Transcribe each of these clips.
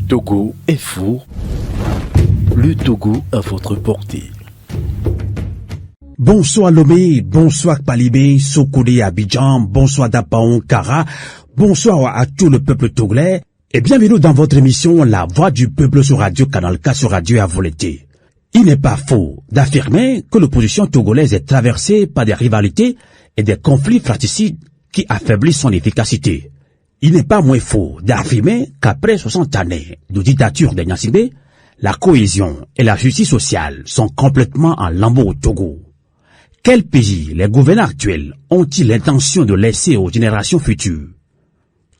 Togo est fou. Le Togo à votre portée. Bonsoir Lomé, bonsoir Palibé, Sokodé Abidjan, bonsoir Dapaon Kara, bonsoir à tout le peuple togolais et bienvenue dans votre émission La Voix du Peuple sur Radio Canal K sur Radio à volonté. Il n'est pas faux d'affirmer que l'opposition togolaise est traversée par des rivalités et des conflits fratricides qui affaiblissent son efficacité. Il n'est pas moins faux d'affirmer qu'après 60 années de dictature de Gnassingbé, la cohésion et la justice sociale sont complètement en lambeaux au Togo. Quel pays les gouvernants actuels ont-ils l'intention de laisser aux générations futures?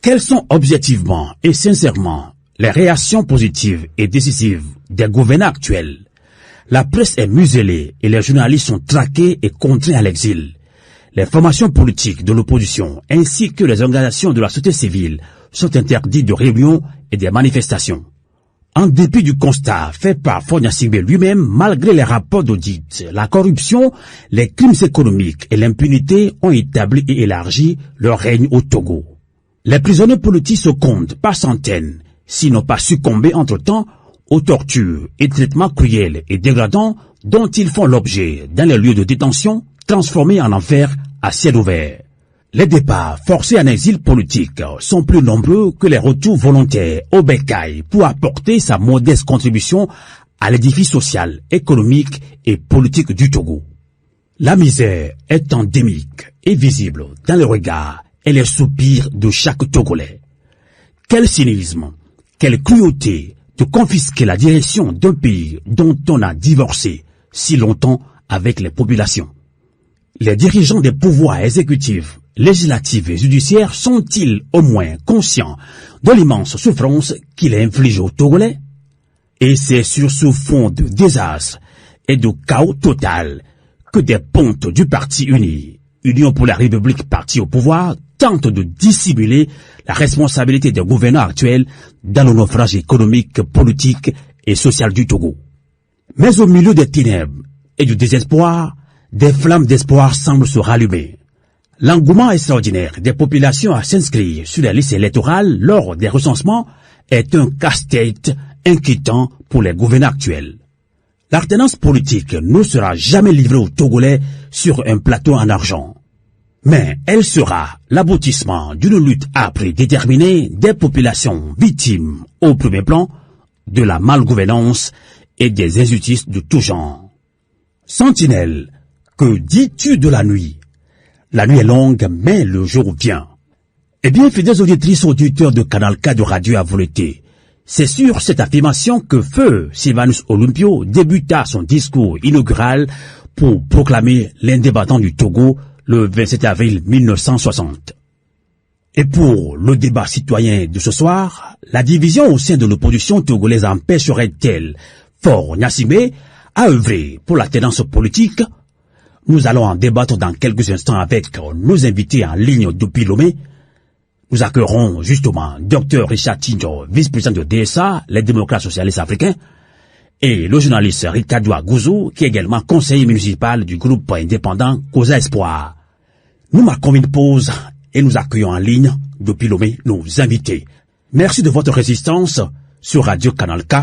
Quelles sont objectivement et sincèrement les réactions positives et décisives des gouvernants actuels? La presse est muselée et les journalistes sont traqués et contraints à l'exil. Les formations politiques de l'opposition ainsi que les organisations de la société civile sont interdites de réunions et des manifestations. En dépit du constat fait par Faure Gnassingbé lui-même, malgré les rapports d'audit, la corruption, les crimes économiques et l'impunité ont établi et élargi leur règne au Togo. Les prisonniers politiques se comptent par centaines, s'ils n'ont pas succombé entre-temps aux tortures et traitements cruels et dégradants dont ils font l'objet dans les lieux de détention transformés en enfer à ciel ouvert. Les départs forcés en exil politique sont plus nombreux que les retours volontaires au bécail pour apporter sa modeste contribution à l'édifice social, économique et politique du Togo. La misère est endémique et visible dans les regards et les soupirs de chaque Togolais. Quel cynisme, quelle cruauté de confisquer la direction d'un pays dont on a divorcé si longtemps avec les populations. Les dirigeants des pouvoirs exécutifs, législatifs et judiciaires sont-ils au moins conscients de l'immense souffrance qu'il inflige aux Togolais? Et c'est sur ce fond de désastre et de chaos total que des pontes du Parti uni, Union pour la République parti au pouvoir, tentent de dissimuler la responsabilité des gouvernants actuels dans le naufrage économique, politique et social du Togo. Mais au milieu des ténèbres et du désespoir, des flammes d'espoir semblent se rallumer. L'engouement extraordinaire des populations à s'inscrire sur les listes électorales lors des recensements est un casse-tête inquiétant pour les gouvernants actuels. L'alternance politique ne sera jamais livrée aux Togolais sur un plateau en argent. Mais elle sera l'aboutissement d'une lutte âpre et déterminée des populations victimes au premier plan de la malgouvernance et des injustices de tout genre. Sentinelle, que dis-tu de la nuit? La nuit est longue, mais le jour vient. Eh bien, fidèles auditrices, auditeurs de Canal K de Radio à volonté, c'est sur cette affirmation que Feu Sylvanus Olympio débuta son discours inaugural pour proclamer l'indépendance du Togo le 27 avril 1960. Et pour le débat citoyen de ce soir, la division au sein de l'opposition togolaise empêcherait-elle Faure Gnassingbé à œuvrer pour la tendance politique? Nous allons en débattre dans quelques instants avec nos invités en ligne depuis Lomé. Nous accueillerons justement Dr Richard Tinjo, vice-président de DSA, les démocrates socialistes africains, et le journaliste Ricardo Agouzou, qui est également conseiller municipal du groupe indépendant Causa Espoir. Nous marquons une pause et nous accueillons en ligne depuis Lomé nos invités. Merci de votre résistance sur Radio Canal K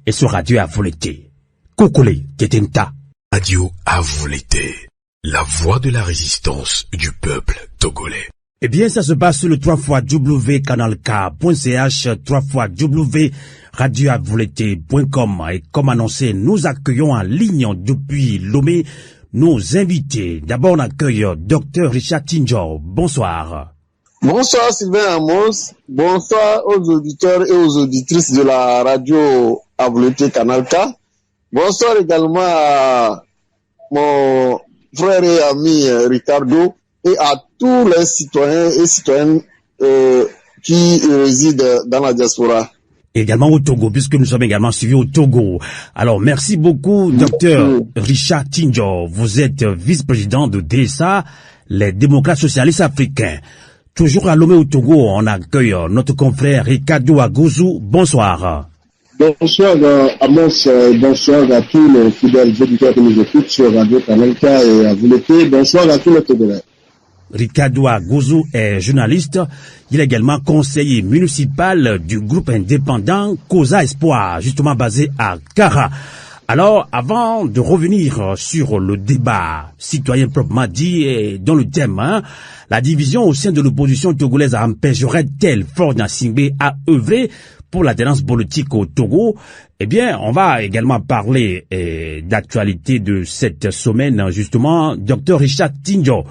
et sur Radio à volonté. Kokole Tetenta. Radio à volonté. La voix de la résistance du peuple togolais. Eh bien, ça se passe sur le 3xwcanalk.ch, 3xradioavolonté.com. Et comme annoncé, nous accueillons en ligne depuis Lomé nos invités. D'abord, on accueille Dr Richard Tinjo. Bonsoir. Bonsoir Sylvain Amos. Bonsoir aux auditeurs et aux auditrices de la radio à volonté Canal K. Bonsoir également à mon frère et ami Ricardo et à tous les citoyens et citoyennes qui résident dans la diaspora. Également au Togo, puisque nous sommes également suivis au Togo. Alors, merci beaucoup, docteur Richard Tinjo. Vous êtes vice-président de DSA, les démocrates socialistes africains. Toujours à Lomé au Togo, on accueille notre confrère Ricardo Agouzou. Bonsoir. Bonsoir Amos, bonsoir à tous les fidèles auditeurs qui nous écoutent sur Radio Canal K et à volonté. Bonsoir à tous les Togolais. Ricardo Agouzou est journaliste. Il est également conseiller municipal du groupe indépendant Causa Espoir, justement basé à Kara. Alors, avant de revenir sur le débat citoyen proprement dit et dans le thème, la division au sein de l'opposition togolaise empêcherait-elle Faure Gnassingbé à œuvrer pour l'alternance politique au Togo? Eh bien, on va également parler d'actualité de cette semaine, justement, Dr Richard Tinjo.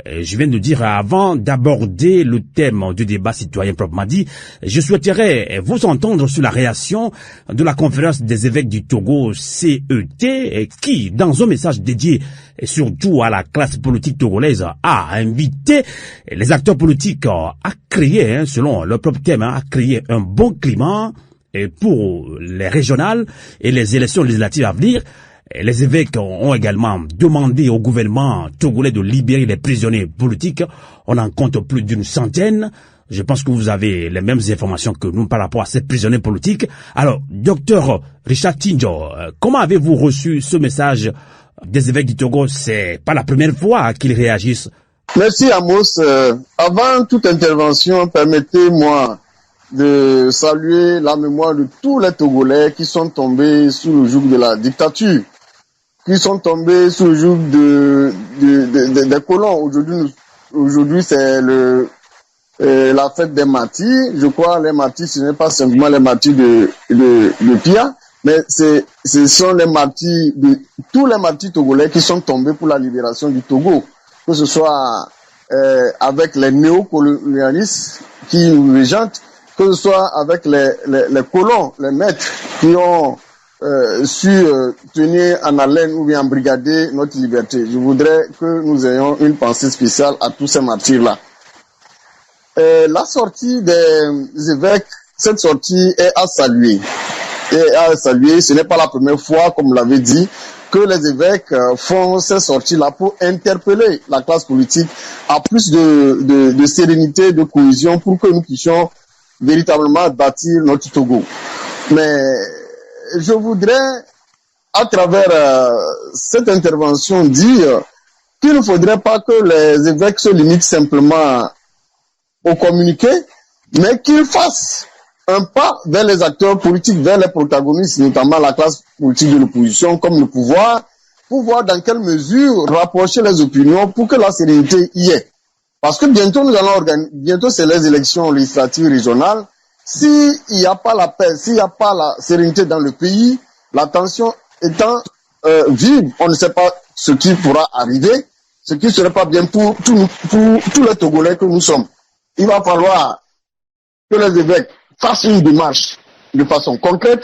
Je viens de dire, avant d'aborder le thème du débat citoyen proprement dit, je souhaiterais vous entendre sur la réaction de la conférence des évêques du Togo, CET, qui, dans un message dédié surtout à la classe politique togolaise, a invité les acteurs politiques à créer, selon leur propre thème, à créer un bon climat pour les régionales et les élections législatives à venir. Les évêques ont également demandé au gouvernement togolais de libérer les prisonniers politiques. On en compte plus d'une centaine. Je pense que vous avez les mêmes informations que nous par rapport à ces prisonniers politiques. Alors, docteur Richard Tinjo, comment avez-vous reçu ce message des évêques du Togo? C'est pas la première fois qu'ils réagissent. Merci Amos. Avant toute intervention, permettez-moi de saluer la mémoire de tous les Togolais qui sont tombés sous le joug de la dictature, qui sont tombés sous le joug des colons. Aujourd'hui, c'est la fête des martyrs. Je crois les martyrs, ce n'est pas simplement les martyrs de Pia, mais ce sont les martyrs tous les martyrs togolais qui sont tombés pour la libération du Togo, que ce soit avec les néocolonialistes qui nous régentent, que ce soit avec les colons, les maîtres qui ont su tenir en haleine ou bien embrigader notre liberté. Je voudrais que nous ayons une pensée spéciale à tous ces martyrs-là. La sortie des évêques, cette sortie est à saluer. Ce n'est pas la première fois, comme vous l'avez dit, que les évêques font ces sorties-là pour interpeller la classe politique à plus de sérénité, de cohésion, pour que nous puissions véritablement bâtir notre Togo. Mais je voudrais, à travers cette intervention, dire qu'il ne faudrait pas que les évêques se limitent simplement au communiqué, mais qu'ils fassent un pas vers les acteurs politiques, vers les protagonistes, notamment la classe politique de l'opposition, comme le pouvoir, pour voir dans quelle mesure rapprocher les opinions pour que la sérénité y ait. Parce que bientôt bientôt c'est les élections législatives régionales. S'il n'y a pas la paix, s'il n'y a pas la sérénité dans le pays, la tension étant vive, on ne sait pas ce qui pourra arriver, ce qui ne serait pas bien pour tous les Togolais que nous sommes. Il va falloir que les évêques fassent une démarche de façon concrète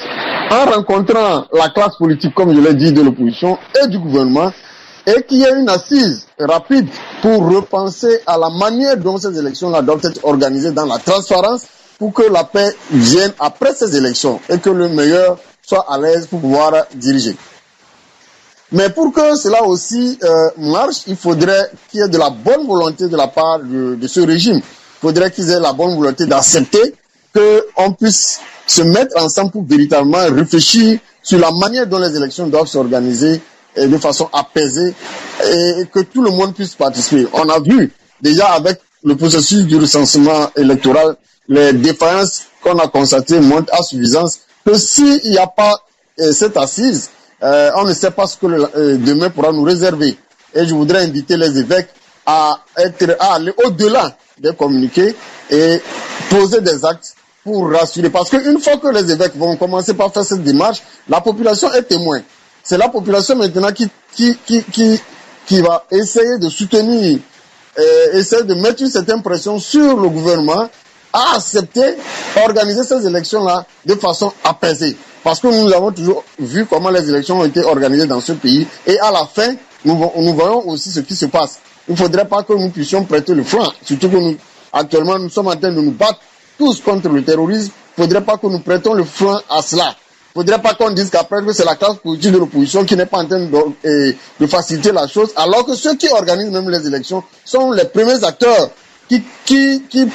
en rencontrant la classe politique, comme je l'ai dit, de l'opposition et du gouvernement, et qu'il y ait une assise rapide pour repenser à la manière dont ces élections-là doivent être organisées dans la transparence pour que la paix vienne après ces élections et que le meilleur soit à l'aise pour pouvoir diriger. Mais pour que cela aussi marche, il faudrait qu'il y ait de la bonne volonté de la part de ce régime. Il faudrait qu'ils aient la bonne volonté d'accepter qu'on puisse se mettre ensemble pour véritablement réfléchir sur la manière dont les élections doivent s'organiser de façon apaisée et que tout le monde puisse participer. On a vu déjà avec le processus du recensement électoral, les défaillances qu'on a constatées montrent à suffisance que s'il n'y a pas cette assise, on ne sait pas ce que demain pourra nous réserver. Et je voudrais inviter les évêques à aller au-delà des communiqués et poser des actes pour rassurer. Parce qu'une fois que les évêques vont commencer par faire cette démarche, la population est témoin. C'est la population maintenant qui va essayer de soutenir, essayer de mettre une certaine pression sur le gouvernement à accepter, à organiser ces élections-là de façon apaisée. Parce que nous avons toujours vu comment les élections ont été organisées dans ce pays et à la fin, nous voyons aussi ce qui se passe. Il ne faudrait pas que nous puissions prêter le flanc, surtout que actuellement nous sommes en train de nous battre tous contre le terrorisme. Il ne faudrait pas que nous prêtons le flanc à cela. Il ne faudrait pas qu'on dise qu'après que c'est la classe politique de l'opposition qui n'est pas en train de faciliter la chose, alors que ceux qui organisent même les élections sont les premiers acteurs qui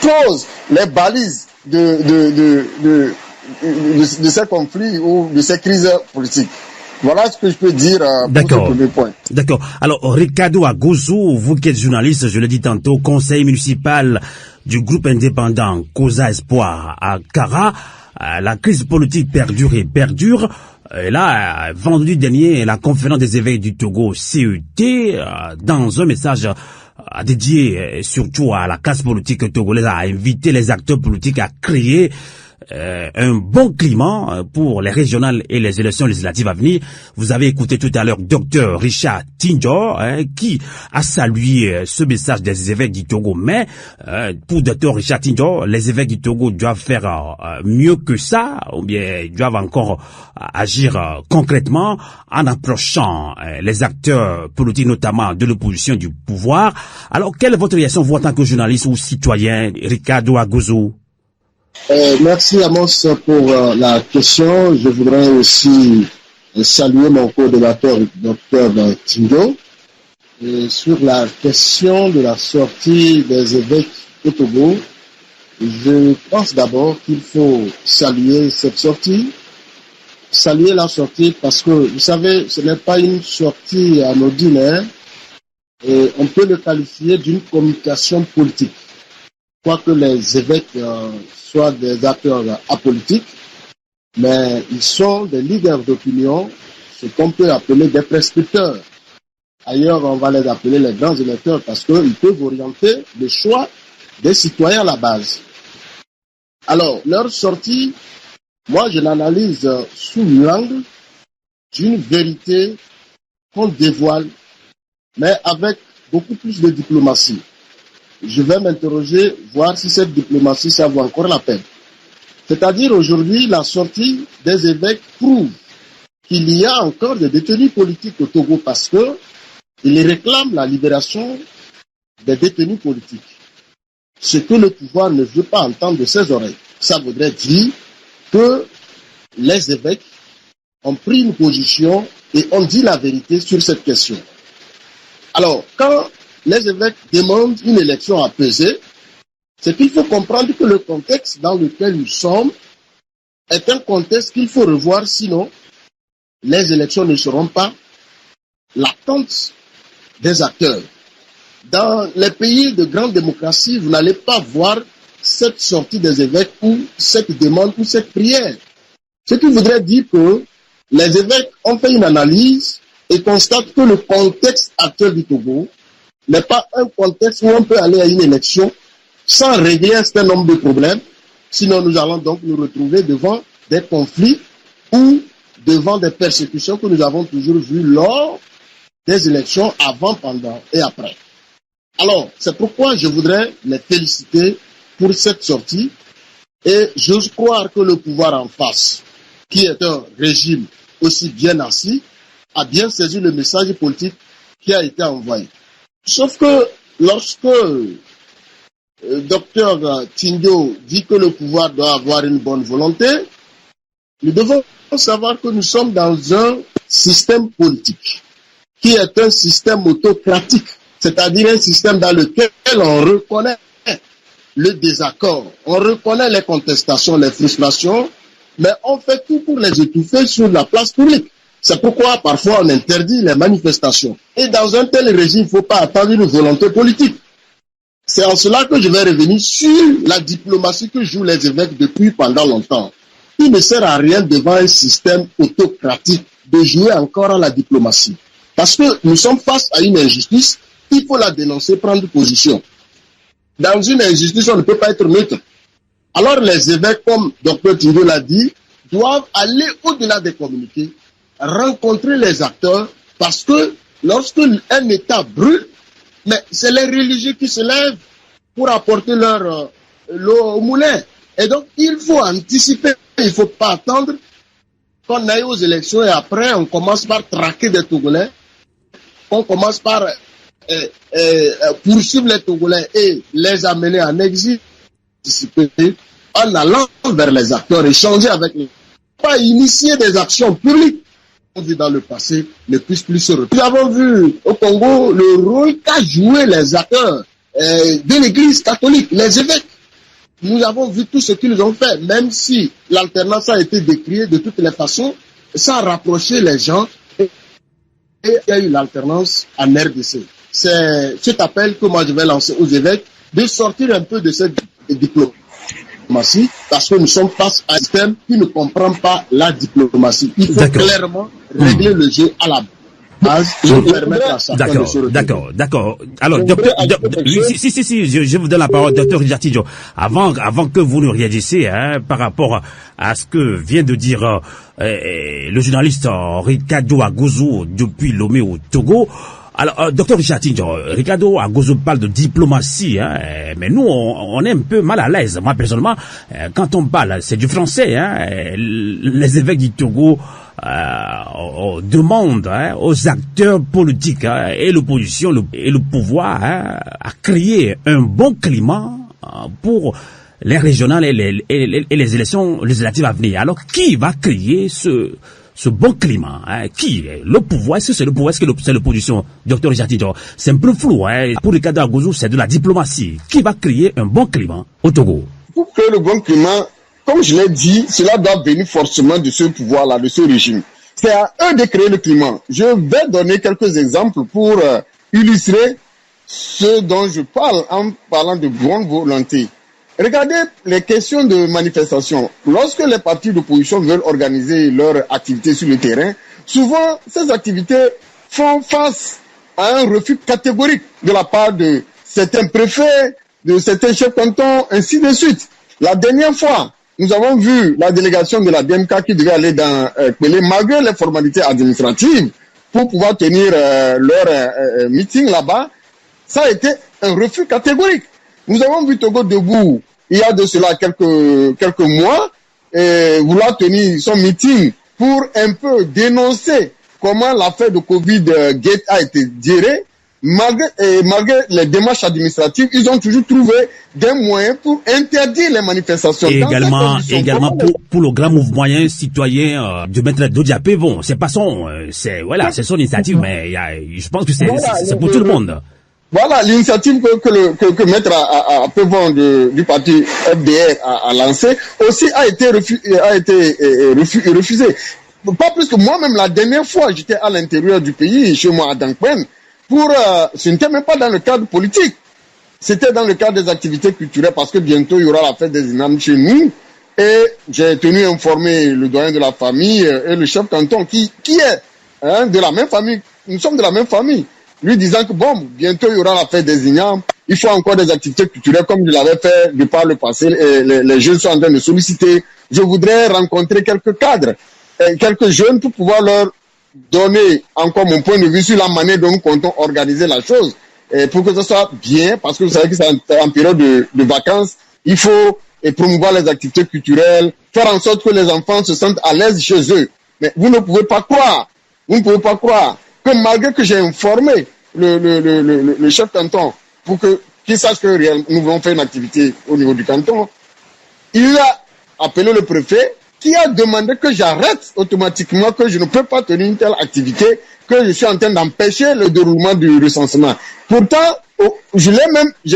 posent les balises de ces conflits ou de ces crises politiques. Voilà ce que je peux dire pour ce premier point. D'accord. Alors, Ricardo Agouzou, vous qui êtes journaliste, je l'ai dit tantôt, conseiller municipal du groupe indépendant Causa Espoir à Kara, la crise politique perdure et perdure. Et là, vendredi dernier, la conférence des évêques du Togo, CET, dans un message dédié surtout à la classe politique togolaise, a invité les acteurs politiques à créer un bon climat pour les régionales et les élections législatives à venir. Vous avez écouté tout à l'heure Dr Richard Tinjo qui a salué ce message des évêques du Togo. Mais pour Dr Richard Tinjo, les évêques du Togo doivent faire mieux que ça, ou bien doivent encore agir concrètement en approchant les acteurs politiques, notamment de l'opposition du pouvoir. Alors, quelle est votre réaction, vous, en tant que journaliste ou citoyen, Ricardo Agouzou? Merci Amos pour la question. Je voudrais aussi saluer mon co-débatteur, Dr Tingo. Sur la question de la sortie des évêques au Togo, je pense d'abord qu'il faut saluer cette sortie. Saluer la sortie parce que, vous savez, ce n'est pas une sortie anodine. On peut le qualifier d'une communication politique. Quoique les évêques soient des acteurs apolitiques, mais ils sont des leaders d'opinion, ce qu'on peut appeler des prescripteurs. Ailleurs, on va les appeler les grands électeurs parce qu'ils peuvent orienter le choix des citoyens à la base. Alors, leur sortie, moi je l'analyse sous l'angle d'une vérité qu'on dévoile, mais avec beaucoup plus de diplomatie. Je vais m'interroger, voir si cette diplomatie, ça vaut encore la peine. C'est-à-dire aujourd'hui, la sortie des évêques prouve qu'il y a encore des détenus politiques au Togo parce que ils réclament la libération des détenus politiques. Ce que le pouvoir ne veut pas entendre de ses oreilles. Ça voudrait dire que les évêques ont pris une position et ont dit la vérité sur cette question. Alors, quand les évêques demandent une élection apaisée, c'est qu'il faut comprendre que le contexte dans lequel nous sommes est un contexte qu'il faut revoir, sinon les élections ne seront pas l'attente des acteurs. Dans les pays de grande démocratie, vous n'allez pas voir cette sortie des évêques ou cette demande ou cette prière. Ce qui voudrait dire que les évêques ont fait une analyse et constatent que le contexte actuel du Togo n'est pas un contexte où on peut aller à une élection sans régler un certain nombre de problèmes. Sinon, nous allons donc nous retrouver devant des conflits ou devant des persécutions que nous avons toujours vues lors des élections avant, pendant et après. Alors, c'est pourquoi je voudrais les féliciter pour cette sortie et j'ose croire que le pouvoir en face, qui est un régime aussi bien assis, a bien saisi le message politique qui a été envoyé. Sauf que lorsque Dr Tingo dit que le pouvoir doit avoir une bonne volonté, nous devons savoir que nous sommes dans un système politique qui est un système autocratique, c'est-à-dire un système dans lequel on reconnaît le désaccord, on reconnaît les contestations, les frustrations, mais on fait tout pour les étouffer sur la place publique. C'est pourquoi parfois on interdit les manifestations. Et dans un tel régime, il ne faut pas attendre une volonté politique. C'est en cela que je vais revenir sur la diplomatie que jouent les évêques depuis pendant longtemps. Il ne sert à rien devant un système autocratique de jouer encore à la diplomatie. Parce que nous sommes face à une injustice, il faut la dénoncer, prendre position. Dans une injustice, on ne peut pas être neutre. Alors les évêques, comme Dr Tingo l'a dit, doivent aller au-delà des communiqués, rencontrer les acteurs, parce que lorsque un État brûle, mais c'est les religieux qui se lèvent pour apporter leur l'eau au moulin. Et donc, il faut anticiper, il ne faut pas attendre qu'on aille aux élections et après, on commence par traquer des Togolais, on commence par poursuivre les Togolais et les amener en exil, anticiper en allant vers les acteurs, échanger avec eux, pas initier des actions publiques. On vu dans le passé ne puisse plus se retrouver. Nous avons vu au Congo le rôle qu'a joué les acteurs de l'Église catholique, les évêques. Nous avons vu tout ce qu'ils ont fait, même si l'alternance a été décriée de toutes les façons, ça a rapproché les gens et il y a eu l'alternance en RDC. C'est cet appel que moi je vais lancer aux évêques de sortir un peu de cette diplomatie parce que nous sommes face à un système qui ne comprend pas la diplomatie. Il faut clairement régler le jeu à la base pour permettre à chacun de se retrouver. D'accord. Alors, je vous donne la parole, docteur Richard Tidjo. Avant que vous ne réagissiez, par rapport à ce que vient de dire le journaliste Ricardo Agozo depuis Lomé au Togo. Alors, docteur Richard Tidjo, Ricardo Agozo parle de diplomatie, mais nous, on est un peu mal à l'aise. Moi, personnellement, quand on parle, c'est du français, les évêques du Togo on demande aux acteurs politiques et l'opposition et le pouvoir à créer un bon climat pour les régionales et les élections législatives à venir. Alors, qui va créer ce bon climat, qui le pouvoir? Est-ce que c'est le pouvoir? Est-ce que c'est l'opposition? Docteur Richard Tidjo, c'est un peu flou, Pour Ricardo Agozo, c'est de la diplomatie. Qui va créer un bon climat au Togo? Pour créer le bon climat, comme je l'ai dit, cela doit venir forcément de ce pouvoir-là, de ce régime. C'est à eux de créer le climat. Je vais donner quelques exemples pour illustrer ce dont je parle en parlant de bonne volonté. Regardez les questions de manifestation. Lorsque les partis d'opposition veulent organiser leur activité sur le terrain, souvent ces activités font face à un refus catégorique de la part de certains préfets, de certains chefs cantons, ainsi de suite. La dernière fois, nous avons vu la délégation de la DMK qui devait aller dans Pelé, malgré les formalités administratives, pour pouvoir tenir leur meeting là-bas. Ça a été un refus catégorique. Nous avons vu Togo Debout, il y a de cela quelques mois, vouloir tenir son meeting pour un peu dénoncer comment l'affaire de Covid-Gate a été gérée. Malgré les démarches administratives, ils ont toujours trouvé des moyens pour interdire les manifestations. Et également pour le grand mouvement citoyen de Maître Dodiapé, bon, c'est pas son, c'est son initiative, mais je pense que c'est pour tout le monde. Voilà, l'initiative que Maître Pévon du parti FDR a lancée aussi a été refusée. Pas plus que moi-même, la dernière fois, j'étais à l'intérieur du pays, chez moi à Dankwen, ce n'était même pas dans le cadre politique. C'était dans le cadre des activités culturelles parce que bientôt il y aura la fête des imams chez nous. Et j'ai tenu à informer le doyen de la famille et le chef canton qui est de la même famille. Nous sommes de la même famille. Lui disant que bon, bientôt il y aura la fête des ignames, il faut encore des activités culturelles comme je l'avais fait de par le passé, et les jeunes sont en train de solliciter. Je voudrais rencontrer quelques cadres, quelques jeunes pour pouvoir leur donner encore mon point de vue sur la manière dont nous comptons organiser la chose, et pour que ce soit bien, parce que vous savez que c'est en période de vacances, il faut promouvoir les activités culturelles, faire en sorte que les enfants se sentent à l'aise chez eux. Mais vous ne pouvez pas croire que malgré que j'ai informé le chef canton pour qu'il sache que nous voulons faire une activité au niveau du canton, il a appelé le préfet qui a demandé que j'arrête automatiquement, que je ne peux pas tenir une telle activité, que je suis en train d'empêcher le déroulement du recensement. Pourtant, j'ai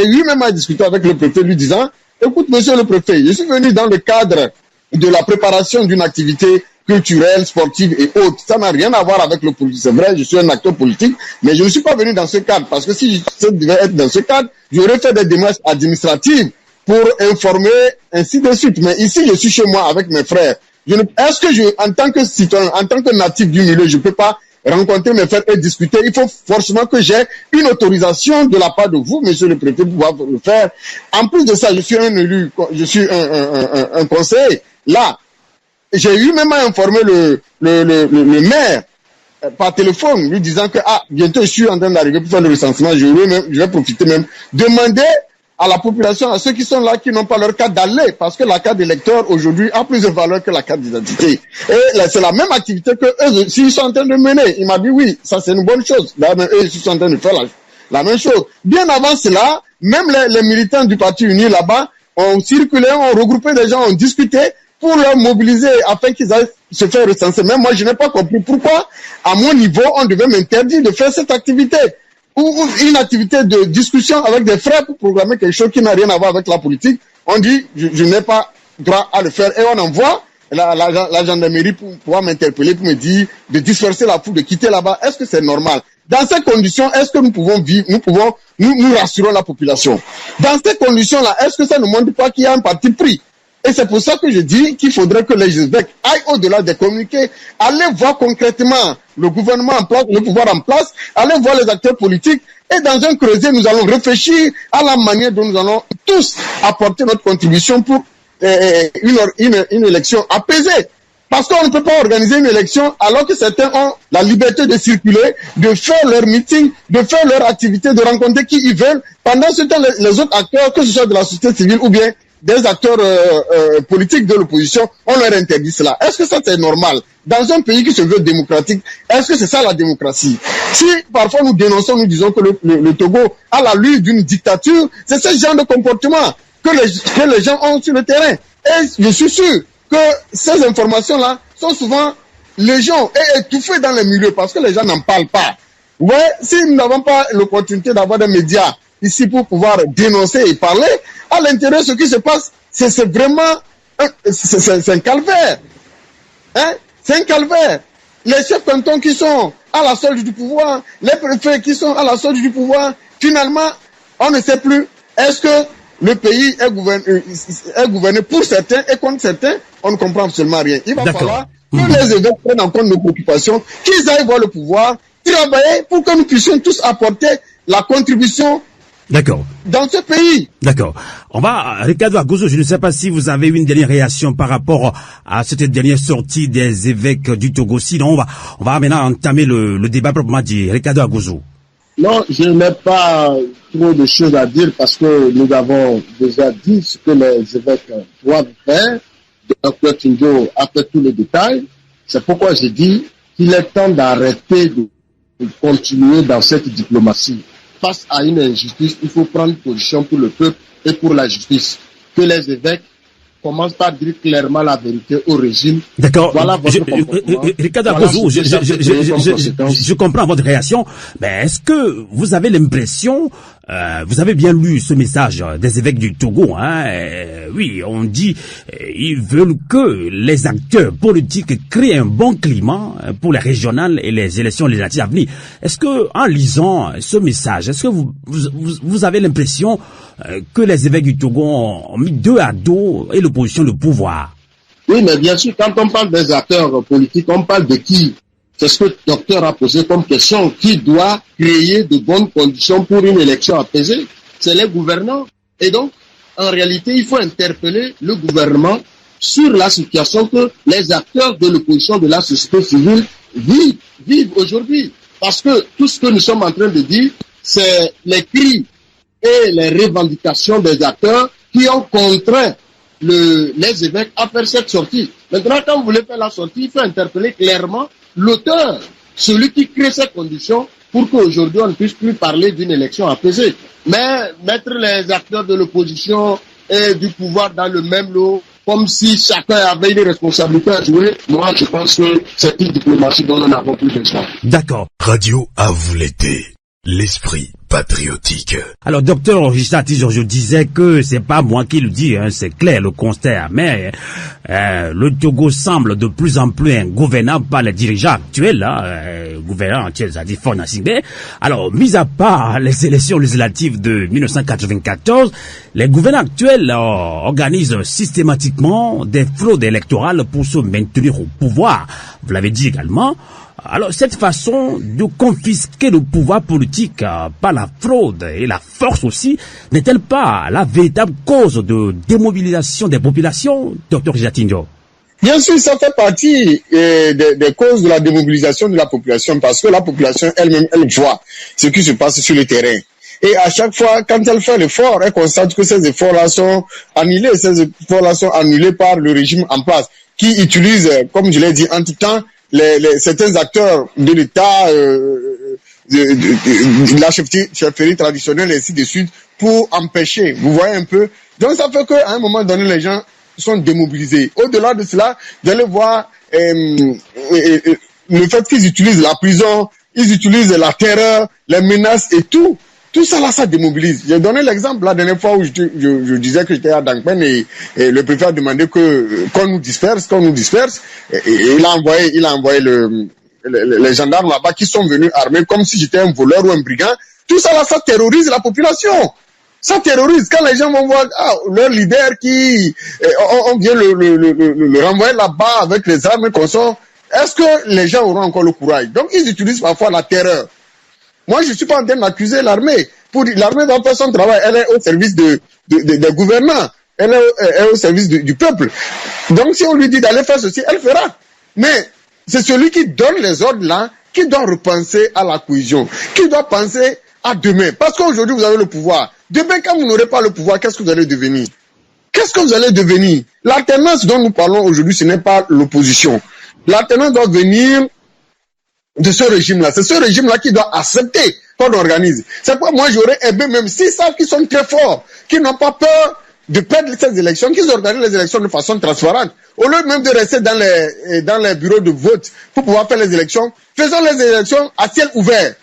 eu même à discuter avec le préfet lui disant, écoute monsieur le préfet, je suis venu dans le cadre de la préparation d'une activité culturelle, sportive et autres. Ça n'a rien à voir avec le politique. C'est vrai, je suis un acteur politique, mais je ne suis pas venu dans ce cadre, parce que si je devais être dans ce cadre, j'aurais fait des démarches administratives pour informer, ainsi de suite. Mais ici, je suis chez moi avec mes frères. Est-ce que en tant que citoyen, en tant que natif du milieu, je ne peux pas rencontrer mes frères et discuter? Il faut forcément que j'ai une autorisation de la part de vous, monsieur le préfet, pour pouvoir le faire. En plus de ça, je suis un élu, je suis un conseiller. Là, j'ai eu même à informer le maire par téléphone, lui disant que bientôt je suis en train d'arriver pour faire le recensement. Je vais profiter même, demander à la population, à ceux qui sont là, qui n'ont pas leur carte d'aller, parce que la carte d'électeur aujourd'hui a plus de valeur que la carte d'identité. Et c'est la même activité que eux, s'ils sont en train de mener. Il m'a dit oui, ça c'est une bonne chose. Là, mais eux, ils sont en train de faire la même chose. Bien avant cela, même les militants du Parti Uni là-bas ont circulé, ont regroupé des gens, ont discuté pour leur mobiliser afin qu'ils aillent se faire recenser. Même moi, je n'ai pas compris pourquoi, à mon niveau, on devait m'interdire de faire cette activité. Ou une activité de discussion avec des frères pour programmer quelque chose qui n'a rien à voir avec la politique. On dit, je n'ai pas droit à le faire. Et on envoie la gendarmerie pour pouvoir m'interpeller, pour me dire de disperser la foule, de quitter là-bas. Est-ce que c'est normal? Dans ces conditions, est-ce que nous pouvons vivre, nous rassurons la population? Dans ces conditions-là, est-ce que ça ne montre pas qu'il y a un parti pris? Et c'est pour ça que je dis qu'il faudrait que les évêques aillent au-delà des communiqués, aller voir concrètement le gouvernement en place, le pouvoir en place, aller voir les acteurs politiques, et dans un creuset, nous allons réfléchir à la manière dont nous allons tous apporter notre contribution pour une élection apaisée. Parce qu'on ne peut pas organiser une élection alors que certains ont la liberté de circuler, de faire leur meeting, de faire leur activité, de rencontrer qui ils veulent. Pendant ce temps, les autres acteurs, que ce soit de la société civile ou bien des acteurs politiques de l'opposition, on leur interdit cela. Est-ce que ça c'est normal? Dans un pays qui se veut démocratique, est-ce que c'est ça la démocratie? Si parfois nous dénonçons, nous disons que le Togo a la lutte d'une dictature, c'est ce genre de comportement que les gens ont sur le terrain. Et je suis sûr que ces informations-là sont souvent légion et étouffées dans les milieux parce que les gens n'en parlent pas. Ouais, si nous n'avons pas l'opportunité d'avoir des médias ici pour pouvoir dénoncer et parler, à l'intérieur, ce qui se passe, c'est vraiment c'est un calvaire. Hein? C'est un calvaire. Les chefs cantons qui sont à la solde du pouvoir, les préfets qui sont à la solde du pouvoir, finalement, on ne sait plus. Est-ce que le pays est gouverné pour certains et contre certains? On ne comprend absolument rien. Il va falloir que les évêques prennent en compte nos préoccupations, qu'ils aillent voir le pouvoir, travailler pour que nous puissions tous apporter la contribution dans ce pays. D'accord. On va, Ricardo Agozo, je ne sais pas si vous avez une dernière réaction par rapport à cette dernière sortie des évêques du Togo. Sinon, on va maintenant entamer le débat proprement dit. Ricardo Agozo. Non, je n'ai pas trop de choses à dire parce que nous avons déjà dit ce que les évêques doivent faire. Dr Tinjo a fait tous les détails. C'est pourquoi j'ai dit qu'il est temps d'arrêter de continuer dans cette diplomatie. Face à une injustice, il faut prendre position pour le peuple et pour la justice. Que les évêques commencent par dire clairement la vérité au régime. D'accord. Voilà votre comportement. Ricardo Agozo, je comprends votre réaction, mais est-ce que vous avez l'impression, vous avez bien lu ce message des évêques du Togo, hein? Oui, on dit, ils veulent que les acteurs politiques créent un bon climat pour les régionales et les élections législatives à venir. Est-ce que, en lisant ce message, est-ce que vous avez l'impression que les évêques du Togo ont mis dos à dos et l'opposition le pouvoir? Oui, mais bien sûr, quand on parle des acteurs politiques, on parle de qui? C'est ce que le docteur a posé comme question. Qui doit créer de bonnes conditions pour une élection apaisée? C'est les gouvernants. Et donc, en réalité, il faut interpeller le gouvernement sur la situation que les acteurs de l'opposition de la société civile vivent aujourd'hui. Parce que tout ce que nous sommes en train de dire, c'est les cris et les revendications des acteurs qui ont contraint les évêques à faire cette sortie. Maintenant, quand vous voulez faire la sortie, il faut interpeller clairement l'auteur, celui qui crée ces conditions pour qu'aujourd'hui on ne puisse plus parler d'une élection apaisée. Mais mettre les acteurs de l'opposition et du pouvoir dans le même lot, comme si chacun avait une responsabilité à jouer, moi je pense que c'est une diplomatie dont nous n'avons plus besoin. D'accord. Radio à vous l'été. L'esprit patriotique. Alors, docteur Richard Tijo, je disais que c'est pas moi qui le dis, hein, c'est clair, le constat est amer. Le Togo semble de plus en plus ingouvernable par les dirigeants actuels, gouvernants actuels, c'est-à-dire Faure Gnassingbé. Alors, mis à part les élections législatives de 1994, les gouvernants actuels organisent systématiquement des fraudes électorales pour se maintenir au pouvoir. Vous l'avez dit également. Alors, cette façon de confisquer le pouvoir politique par la fraude et la force aussi, n'est-elle pas la véritable cause de démobilisation des populations, Dr Jatinho? Bien sûr, ça fait partie des causes de la démobilisation de la population parce que la population elle-même, elle voit ce qui se passe sur le terrain. Et à chaque fois, quand elle fait l'effort, elle constate que ces efforts-là sont annulés. Ces efforts-là sont annulés par le régime en place qui utilise, comme je l'ai dit, en tout temps, certains acteurs de l'État, de la chefferie traditionnelle et ainsi de suite pour empêcher. Vous voyez un peu. Donc ça fait qu'à un moment donné, les gens sont démobilisés. Au-delà de cela, vous allez voir le fait qu'ils utilisent la prison, ils utilisent la terreur, les menaces et tout Tout ça là, ça démobilise. J'ai donné l'exemple la dernière fois où je disais que j'étais à Dangpen et le préfet a demandé qu'on nous disperse. Et il a envoyé les gendarmes là-bas qui sont venus armés comme si j'étais un voleur ou un brigand. Tout ça là, ça terrorise la population. Ça terrorise. Quand les gens vont voir leur leader qui on vient le renvoyer là-bas avec les armes et consorts, est-ce que les gens auront encore le courage? Donc ils utilisent parfois la terreur. Moi, je ne suis pas en train d'accuser l'armée. L'armée doit faire son travail. Elle est au service des gouvernants. Elle est au service du peuple. Donc, si on lui dit d'aller faire ceci, elle fera. Mais c'est celui qui donne les ordres là qui doit repenser à la cohésion, qui doit penser à demain. Parce qu'aujourd'hui, vous avez le pouvoir. Demain, quand vous n'aurez pas le pouvoir, qu'est-ce que vous allez devenir? Qu'est-ce que vous allez devenir? L'alternance dont nous parlons aujourd'hui, ce n'est pas l'opposition. L'alternance doit venir de ce régime-là. C'est ce régime-là qui doit accepter qu'on organise. C'est pourquoi moi j'aurais aimé, même s'ils savent qu'ils sont très forts, qu'ils n'ont pas peur de perdre ces élections, qu'ils organisent les élections de façon transparente. Au lieu même de rester dans les bureaux de vote pour pouvoir faire les élections, faisons les élections à ciel ouvert.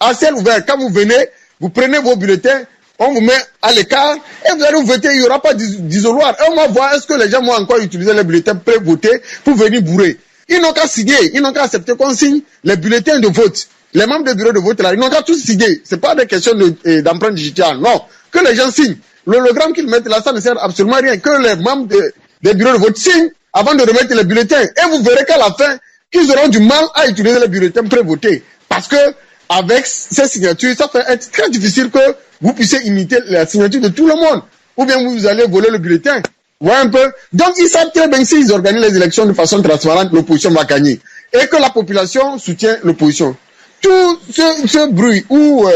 À ciel ouvert, quand vous venez, vous prenez vos bulletins, on vous met à l'écart et vous allez voter, il n'y aura pas d'isoloir. Et on va voir est-ce que les gens vont encore utiliser les bulletins pré-votés pour venir bourrer. Ils n'ont qu'à signer, ils n'ont qu'à accepter qu'on signe les bulletins de vote. Les membres des bureaux de vote là, ils n'ont qu'à tous signer. C'est pas des questions d'empreinte digitale, non. Que les gens signent. L'hologramme qu'ils mettent là, ça ne sert absolument à rien. Que les membres des bureaux de vote signent avant de remettre les bulletins. Et vous verrez qu'à la fin, qu'ils auront du mal à utiliser les bulletins pré-votés. Parce que avec ces signatures, ça peut être très difficile que vous puissiez imiter la signature de tout le monde. Ou bien vous allez voler le bulletin. Ouais, un peu. Donc, ils savent très bien que s'ils organisent les élections de façon transparente, l'opposition va gagner. Et que la population soutient l'opposition. Tout ce bruit ou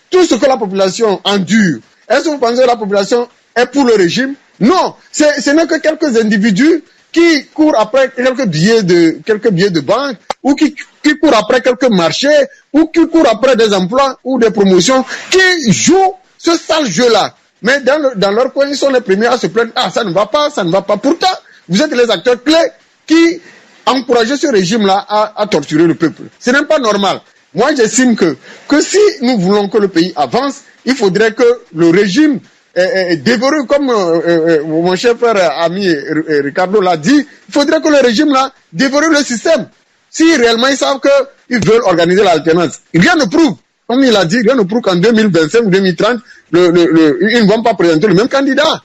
tout ce que la population endure, est-ce que vous pensez que la population est pour le régime? Non. Ce n'est que quelques individus qui courent après quelques billets de banque ou qui courent après quelques marchés ou qui courent après des emplois ou des promotions qui jouent ce sale jeu-là. Mais dans leur coin, ils sont les premiers à se plaindre. Ah, ça ne va pas, ça ne va pas. Pourtant, vous êtes les acteurs clés qui encouragent ce régime-là à torturer le peuple. Ce n'est pas normal. Moi, j'estime que si nous voulons que le pays avance, il faudrait que le régime déverrouille, comme mon cher frère ami Ricardo l'a dit, il faudrait que le régime-là déverrouille le système. Si réellement ils savent qu'ils veulent organiser l'alternance, rien ne prouve. Comme il a dit, rien ne prouve qu'en 2025 ou 2030, ils ne vont pas présenter le même candidat.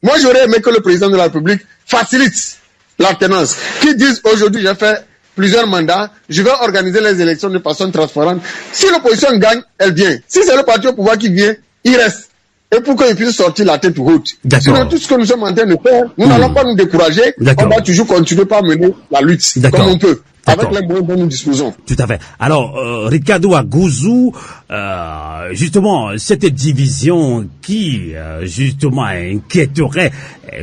Moi, j'aurais aimé que le président de la République facilite l'alternance. Qui dise aujourd'hui, j'ai fait plusieurs mandats, je vais organiser les élections de façon transparente. Si l'opposition gagne, elle vient. Si c'est le parti au pouvoir qui vient, il reste. Et pour qu'il puisse sortir la tête haute. Sinon, tout ce que nous sommes en train de faire, nous n'allons pas nous décourager. On va toujours continuer par mener la lutte comme on peut. Avec les moyens dont nous disposons. Tout à fait. Alors, Ricardo Agouzou, justement, cette division qui, justement, inquiéterait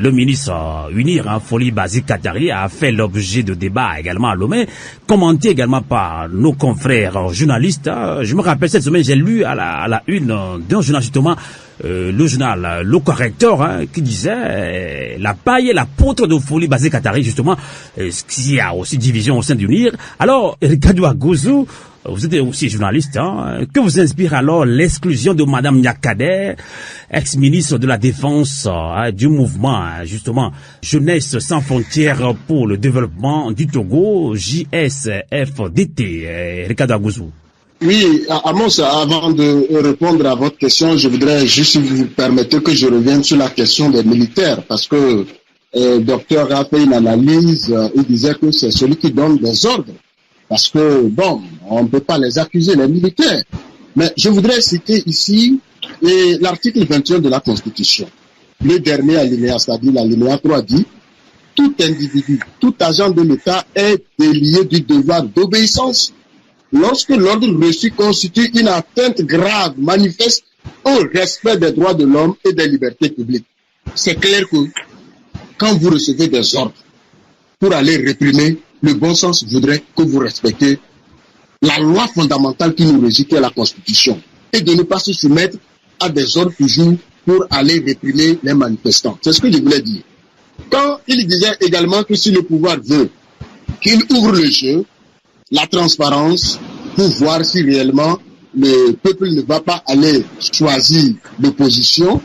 le ministre Unir, Foli Bazi Katari, a fait l'objet de débats également à Lomé, commenté également par nos confrères journalistes. Je me rappelle, cette semaine, j'ai lu à la une d'un journal, justement, le journal Le Correcteur, qui disait la paille et la poutre de Foli Bazi Katari, justement, qui a aussi division au sein d'Unir. Alors, Ricardo Agouzou, vous êtes aussi journaliste, que vous inspire alors l'exclusion de Madame Nyakader, ex-ministre de la Défense du mouvement, justement, Jeunesse sans frontières pour le développement du Togo, JSFDT, Ricardo Agouzou? Oui, Amos, avant de répondre à votre question, je voudrais juste vous permettre que je revienne sur la question des militaires, parce que docteur a fait une analyse, il disait que c'est celui qui donne des ordres. Parce que, bon, on ne peut pas les accuser, les militaires. Mais je voudrais citer ici l'article 21 de la Constitution. Le dernier alinéa, c'est-à-dire l'alinéa 3 dit « Tout individu, tout agent de l'État est délié du devoir d'obéissance lorsque l'ordre reçu constitue une atteinte grave, manifeste au respect des droits de l'homme et des libertés publiques. » C'est clair que quand vous recevez des ordres pour aller réprimer, le bon sens voudrait que vous respectez la loi fondamentale qui nous régit, qui est la Constitution, et de ne pas se soumettre à des ordres toujours pour aller réprimer les manifestants. C'est ce que je voulais dire. Quand il disait également que si le pouvoir veut qu'il ouvre le jeu, la transparence, pour voir si réellement le peuple ne va pas aller choisir l'opposition.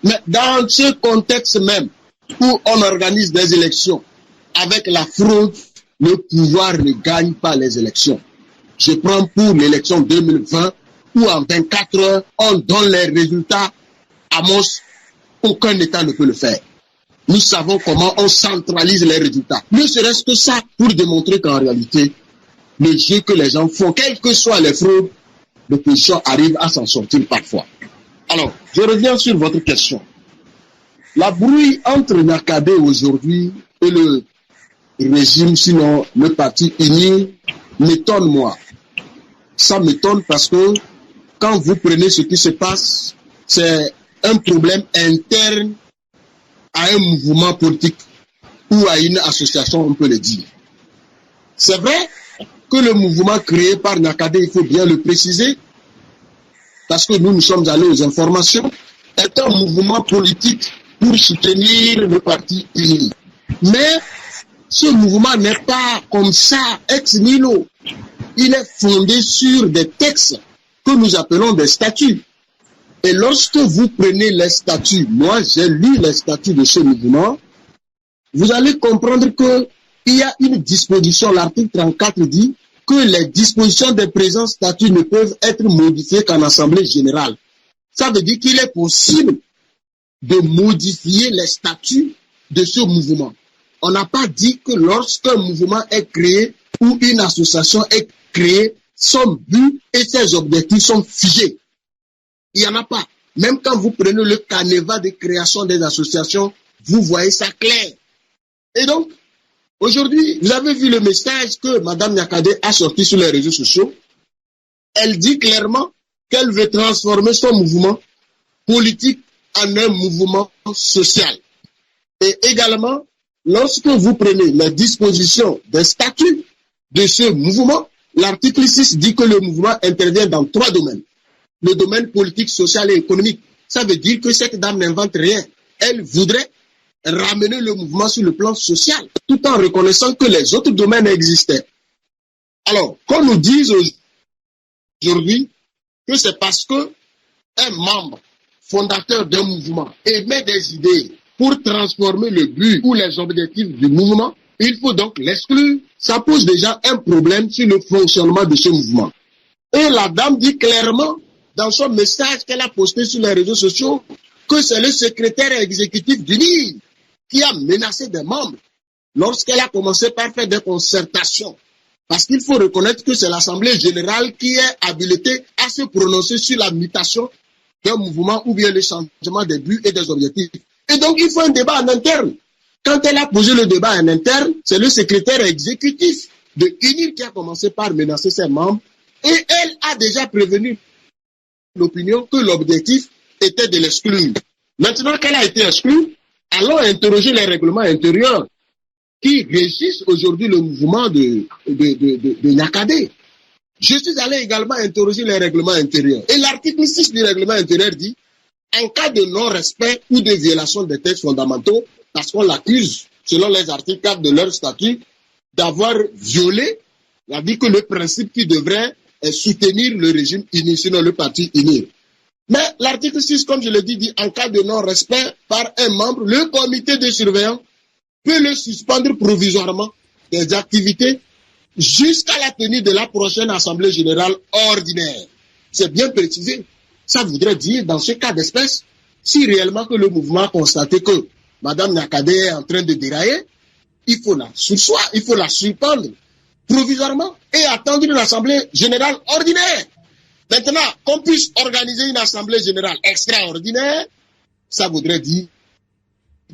Mais dans ce contexte même où on organise des élections avec la fraude, le pouvoir ne gagne pas les élections. Je prends pour l'élection 2020 où en 24 heures, on donne les résultats. Amos, aucun État ne peut le faire. Nous savons comment on centralise les résultats. Ne serait-ce que ça pour démontrer qu'en réalité, le jeu que les gens font, quelles que soient les fraudes, l'opposition arrive à s'en sortir parfois. Alors, je reviens sur votre question. La brouille entre Nyakadé aujourd'hui et le régime, sinon le parti uni, m'étonne moi. Ça m'étonne parce que quand vous prenez ce qui se passe, c'est un problème interne à un mouvement politique ou à une association, on peut le dire. C'est vrai que le mouvement créé par Nyakadé, il faut bien le préciser, parce que nous sommes allés aux informations, est un mouvement politique pour soutenir le parti uni. Mais ce mouvement n'est pas comme ça, ex nihilo. Il est fondé sur des textes que nous appelons des statuts. Et lorsque vous prenez les statuts, moi j'ai lu les statuts de ce mouvement, vous allez comprendre qu'il y a une disposition, l'article 34 dit que les dispositions des présents statuts ne peuvent être modifiées qu'en assemblée générale. Ça veut dire qu'il est possible de modifier les statuts de ce mouvement. On n'a pas dit que lorsqu'un mouvement est créé ou une association est créée, son but et ses objectifs sont figés. Il n'y en a pas. Même quand vous prenez le canevas de création des associations, vous voyez ça clair. Et donc, aujourd'hui, vous avez vu le message que Mme Nyakadé a sorti sur les réseaux sociaux. Elle dit clairement qu'elle veut transformer son mouvement politique en un mouvement social. Et également, lorsque vous prenez la disposition des statuts de ce mouvement, l'article 6 dit que le mouvement intervient dans 3 domaines. Le domaine politique, social et économique. Ça veut dire que cette dame n'invente rien. Elle voudrait ramener le mouvement sur le plan social, tout en reconnaissant que les autres domaines existaient. Alors, qu'on nous dise aujourd'hui que c'est parce que un membre fondateur d'un mouvement émet des idées pour transformer le but ou les objectifs du mouvement, il faut donc l'exclure. Ça pose déjà un problème sur le fonctionnement de ce mouvement. Et la dame dit clairement dans son message qu'elle a posté sur les réseaux sociaux que c'est le secrétaire exécutif du NIR qui a menacé des membres lorsqu'elle a commencé par faire des concertations. Parce qu'il faut reconnaître que c'est l'Assemblée générale qui est habilitée à se prononcer sur la mutation d'un mouvement ou bien le changement des buts et des objectifs. Et donc, il faut un débat en interne. Quand elle a posé le débat en interne, c'est le secrétaire exécutif de UNIR qui a commencé par menacer ses membres et elle a déjà prévenu l'opinion que l'objectif était de l'exclure. Maintenant qu'elle a été exclue, allons interroger les règlements intérieurs qui régissent aujourd'hui le mouvement de Nyakadé. Je suis allé également interroger les règlements intérieurs. Et l'article 6 du règlement intérieur dit, en cas de non-respect ou de violation des textes fondamentaux, parce qu'on l'accuse, selon les articles 4 de leur statut, d'avoir violé, on a dit que le principe qui devrait soutenir le régime uni, sinon le parti uni. Mais l'article 6, comme je l'ai dit, en cas de non-respect par un membre, le comité de surveillance peut le suspendre provisoirement des activités jusqu'à la tenue de la prochaine Assemblée générale ordinaire. C'est bien précisé. Ça voudrait dire, dans ce cas d'espèce, si réellement que le mouvement a constaté que Mme Nyakadé est en train de dérailler, il faut la surseoir, il faut la suspendre provisoirement et attendre une Assemblée générale ordinaire. Maintenant, qu'on puisse organiser une Assemblée générale extraordinaire, ça voudrait dire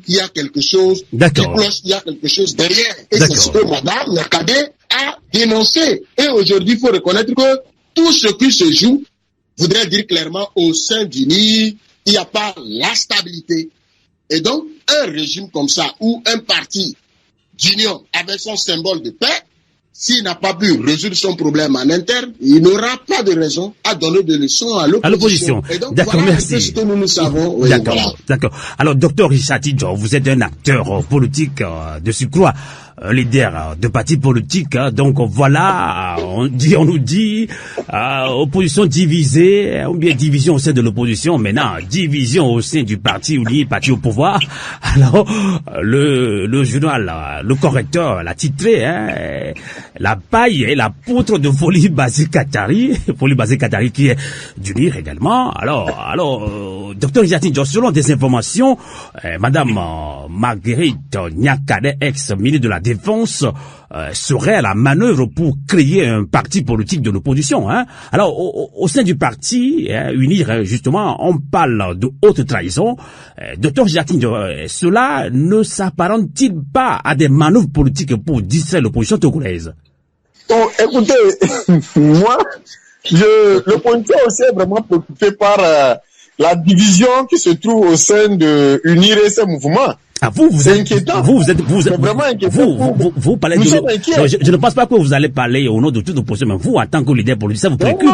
qu'il y a quelque chose qui cloche, il y a quelque chose derrière. Et c'est ce que Mme Nyakadé a dénoncé. Et aujourd'hui, il faut reconnaître que tout ce qui se joue voudrait dire clairement au sein du NIR, il n'y a pas la stabilité. Et donc, un régime comme ça, ou un parti d'union avec son symbole de paix, s'il n'a pas pu résoudre son problème en interne, il n'aura pas de raison à donner des leçons à l'opposition. D'accord, voilà merci. Ce que nous savons. Oui, d'accord, voilà. d'accord. Alors, docteur Richard Tidjo, vous êtes un acteur politique de surcroît. leader de partis politiques. Donc voilà, on nous dit opposition divisée, ou bien division au sein de l'opposition. Maintenant, division au sein du parti parti au pouvoir. Alors le journal, le correcteur l'a titré, la paille et la poutre de Folie Basile Katari qui est d'unir également. Alors, docteur Yatin, selon des informations, Madame Marguerite Nyakade, ex-ministre de la Défense, serait à la manœuvre pour créer un parti politique de l'opposition. Alors, au sein du parti, unir, justement, on parle de haute trahison. Docteur Yatin, cela ne s'apparente-t-il pas à des manœuvres politiques pour distraire l'opposition togolaise? Donc, écoutez, moi, l'opposition aussi est vraiment préoccupée par la division qui se trouve au sein de UNIR et ses mouvements. C'est inquiétant. Vous êtes vraiment inquiétant. Vous parlez je ne pense pas que vous allez parler au nom de toute l'opposition, mais vous, en tant que leader politique, ça vous préoccupe.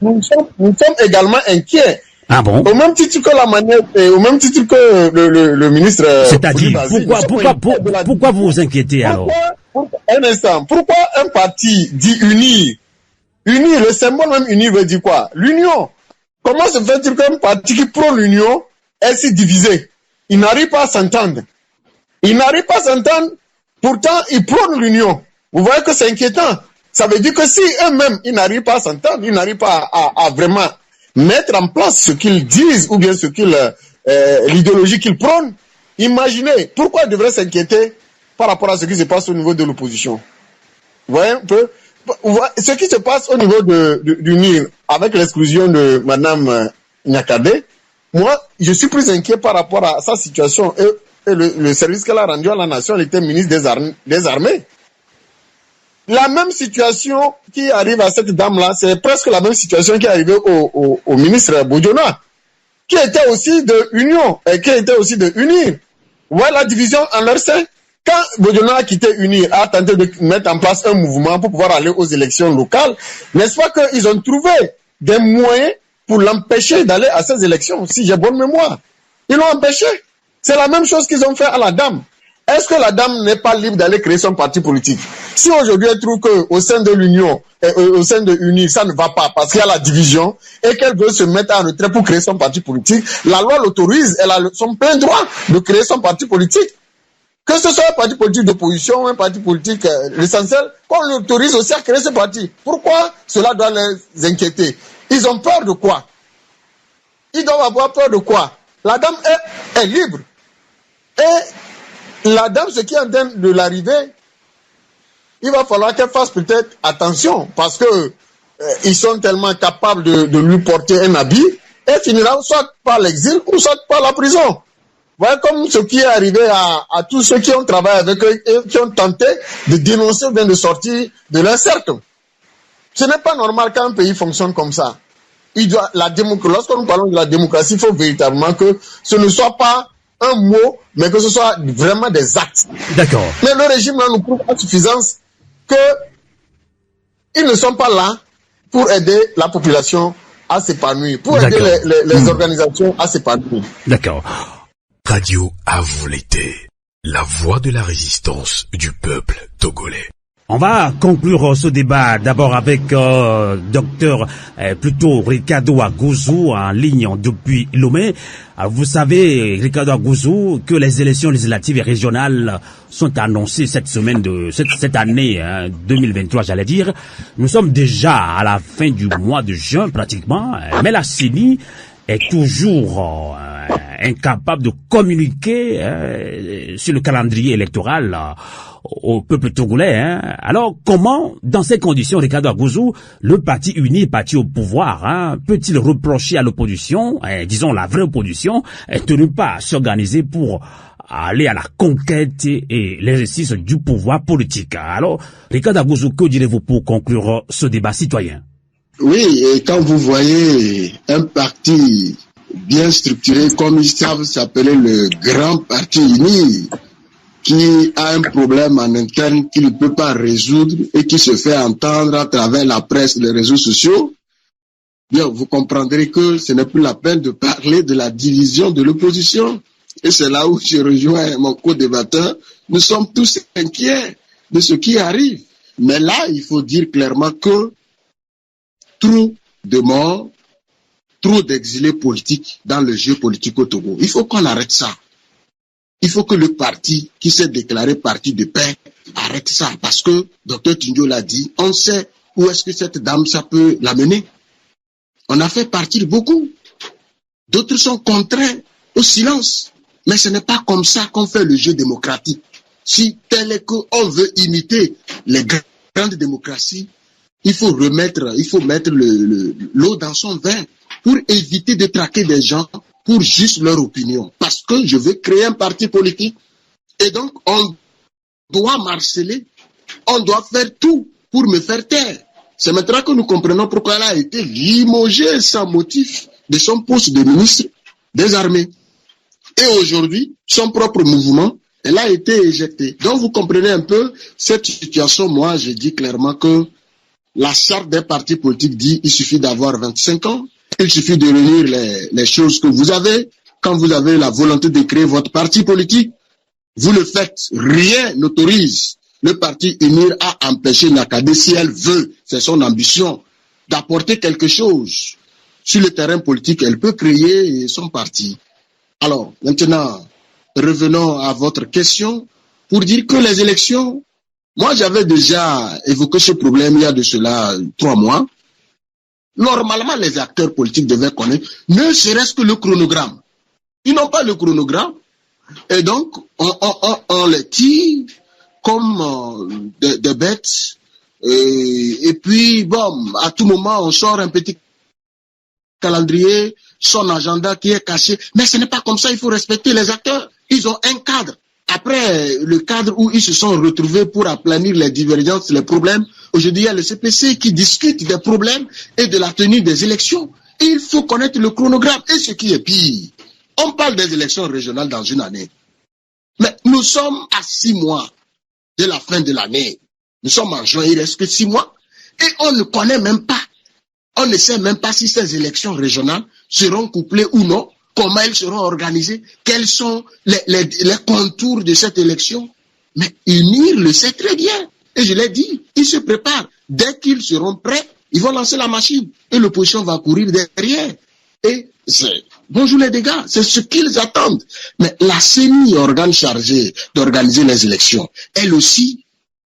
Nous sommes également inquiets. Ah bon? Au même titre que la manière, au même titre que le ministre. C'est-à-dire, pourquoi vous vous inquiétez alors? Un instant. Pourquoi un parti dit unir? Unir, le symbole même unir veut dire quoi? L'union. Comment se fait-il qu'un parti qui prône l'union est si divisé? Il n'arrive pas à s'entendre. Pourtant, ils prônent l'union. Vous voyez que c'est inquiétant. Ça veut dire que si eux-mêmes, ils n'arrivent pas à s'entendre, ils n'arrivent pas à vraiment mettre en place ce qu'ils disent ou bien l'idéologie qu'ils prônent, imaginez, pourquoi ils devraient s'inquiéter par rapport à ce qui se passe au niveau de l'opposition? Vous voyez un peu? Ce qui se passe au niveau du NIR, avec l'exclusion de Madame Nyakade, moi, je suis plus inquiet par rapport à sa situation et le service qu'elle a rendu à la nation. Elle était ministre des Armées. La même situation qui arrive à cette dame-là, c'est presque la même situation qui est arrivée au ministre Bojona, qui était aussi de Union et qui était aussi de UNIR. Voilà la division en leur sein. Quand Bojona a quitté UNIR, a tenté de mettre en place un mouvement pour pouvoir aller aux élections locales, n'est-ce pas qu'ils ont trouvé des moyens pour l'empêcher d'aller à ces élections, si j'ai bonne mémoire? Ils l'ont empêché. C'est la même chose qu'ils ont fait à la dame. Est-ce que la dame n'est pas libre d'aller créer son parti politique? Si aujourd'hui elle trouve qu'au sein de l'Union, au sein de UNIR, ça ne va pas parce qu'il y a la division et qu'elle veut se mettre en retrait pour créer son parti politique, la loi l'autorise, elle a son plein droit de créer son parti politique. Que ce soit un parti politique d'opposition ou un parti politique, l'essentiel, qu'on l'autorise aussi à créer ce parti. Pourquoi cela doit les inquiéter? Ils ont peur de quoi? Ils doivent avoir peur de quoi? La dame est libre. Et la dame, ce qui est en train de l'arriver, il va falloir qu'elle fasse peut-être attention parce que ils sont tellement capables de lui porter un habit et finira soit par l'exil ou soit par la prison. Voilà comme ce qui est arrivé à tous ceux qui ont travaillé avec eux et qui ont tenté de dénoncer ou bien de sortir de leur cercle. Ce n'est pas normal qu'un pays fonctionne comme ça. Lorsque nous parlons de la démocratie, il faut véritablement que ce ne soit pas un mot, mais que ce soit vraiment des actes. D'accord. Mais le régime là nous prouve à suffisance qu'ils ne sont pas là pour aider la population à s'épanouir, pour aider les organisations à s'épanouir. D'accord. Radio à vous l'été, la voix de la résistance du peuple togolais. On va conclure ce débat d'abord avec docteur Ricardo Agouzou en ligne depuis Lomé. Vous savez, Ricardo Agouzou, que les élections législatives et régionales sont annoncées cette semaine cette année 2023, j'allais dire. Nous sommes déjà à la fin du mois de juin pratiquement, mais la CENI est toujours incapable de communiquer sur le calendrier électoral au peuple togolais. Alors, comment, dans ces conditions, Ricardo Agouzou, le parti uni, parti au pouvoir, peut-il reprocher à l'opposition, disons la vraie opposition, de ne pas s'organiser pour aller à la conquête et l'exercice du pouvoir politique? Alors, Ricardo Agouzou, que direz-vous pour conclure ce débat citoyen? Oui, et quand vous voyez un parti bien structuré, comme ils savent s'appeler le Grand Parti Uni, qui a un problème en interne qu'il ne peut pas résoudre et qui se fait entendre à travers la presse et les réseaux sociaux, bien, vous comprendrez que ce n'est plus la peine de parler de la division de l'opposition. et c'est là où je rejoins mon co-débatteur, nous sommes tous inquiets de ce qui arrive. Mais là, il faut dire clairement que trop de morts, trop d'exilés politiques dans le jeu politique au Togo. Il faut qu'on arrête ça. Il faut que le parti qui s'est déclaré parti de paix arrête ça. Parce que, Dr Tindio l'a dit, on sait où est-ce que cette dame, ça peut l'amener. On a fait partir beaucoup. D'autres sont contraints au silence. Mais ce n'est pas comme ça qu'on fait le jeu démocratique. Si tel est qu'on veut imiter les grandes démocraties, il faut mettre l'eau dans son vin pour éviter de traquer des gens pour juste leur opinion. Parce que je veux créer un parti politique et donc on doit marceler, on doit faire tout pour me faire taire. C'est maintenant que nous comprenons pourquoi elle a été limogée sans motif de son poste de ministre des armées. Et aujourd'hui, son propre mouvement, elle a été éjectée. Donc vous comprenez un peu cette situation. Moi, je dis clairement que la charte des partis politiques dit qu'il suffit d'avoir 25 ans. Il suffit de réunir les choses que vous avez. Quand vous avez la volonté de créer votre parti politique, vous le faites. Rien n'autorise le parti unir à empêcher Nakadé, si elle veut, c'est son ambition, d'apporter quelque chose sur le terrain politique. Elle peut créer son parti. Alors, maintenant, revenons à votre question pour dire que les élections, moi j'avais déjà évoqué ce problème il y a de cela 3 mois. Normalement, les acteurs politiques devaient connaître ne serait-ce que le chronogramme. Ils n'ont pas le chronogramme et donc on les tire comme des bêtes et puis bon, à tout moment on sort un petit calendrier, son agenda qui est caché. Mais ce n'est pas comme ça, il faut respecter les acteurs. Ils ont un cadre. Après le cadre où ils se sont retrouvés pour aplanir les divergences, les problèmes, aujourd'hui il y a le CPC qui discute des problèmes et de la tenue des élections. Et il faut connaître le chronogramme. Et ce qui est pire, on parle des élections régionales dans une année. Mais nous sommes à 6 mois de la fin de l'année. Nous sommes en juin, il reste que 6 mois. Et on ne connaît même pas. On ne sait même pas si ces élections régionales seront couplées ou non, comment elles seront organisées, quels sont les contours de cette élection. Mais UNIR le sait très bien. Et je l'ai dit, ils se préparent. Dès qu'ils seront prêts, ils vont lancer la machine. Et l'opposition va courir derrière. Et bonjour les dégâts, c'est ce qu'ils attendent. Mais la CENI, organe chargé d'organiser les élections, elle aussi,